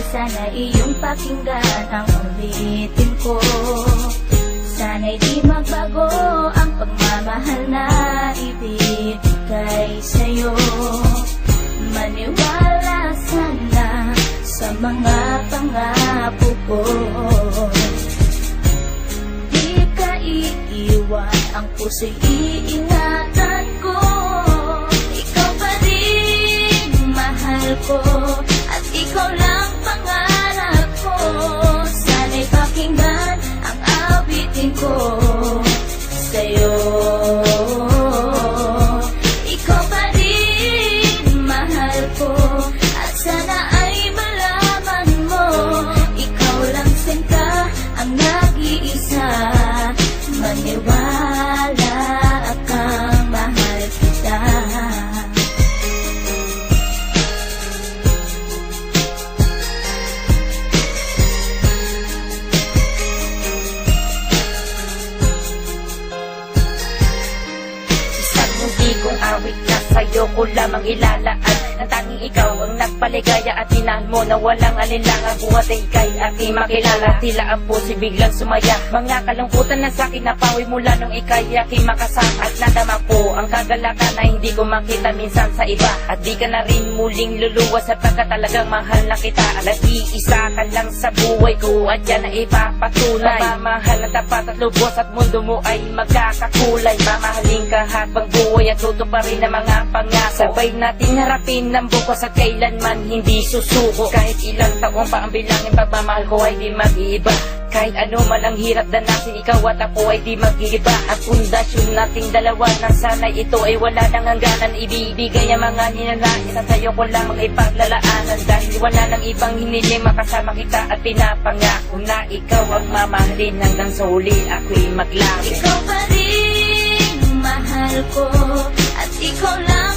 Sana iyong pakinggan ang ulitin ko. Sana'y di magbago ang pagmamahal na ibibigay sa'yo. Maniwala sana sa mga pangako ko. Di ka iiwan, ang puso'y iingatan ko. Ikaw pa rin mahal ko, at ikaw lang pangarap ko. Sana'y pakinggan ang awitin ko sa'yo. Ikaw pa rin mahal ko, at sana ay malaman mo, ikaw lang sinta ang nag-iisa. Maniwala kang mahal kita. Kung awit na sa'yo ko lamang ilalaan, na tanging ikaw ang nagpaligaya at hinahal mo na walang alinlangan. Buhat ay ika'y aking makilala, tila ang puso'y biglang sumaya. Mga kalungkutan na sa'kin napawi mula nung ika'y aking makasama. At nadama ko ang kagalakan na hindi ko makita minsan sa iba. At di ka na rin muling luluwas at pagka talagang mahal na kita. Nag-iisa ka lang sa buhay ko at yan na ipapatunay. Mamahal na tapat at lubos at mundo mo ay magkakakulay. Mamahalin ka habang buhay at tuto pa rin ang mga pangako. Sabay natin harapin ng bukas at kailanman hindi susuko. Kahit ilang taon pa ang bilangin, pagmamahal ko ay di mag-iiba. Kahit ano man ang hirap danasin, ikaw at ako ay di mag-iiba. At pundasyon nating dalawa na sana'y ito ay wala nang hangganan. Ibibigay ang mga ninanais at sa'yo ko lamang ipaglalaanan. Dahil wala nang ibang hiniling, makasama kita at pinapangako na ikaw ang mamahalin hanggang sa huli ako'y maglaho. Ikaw pa rin mahal ko, at ikaw lang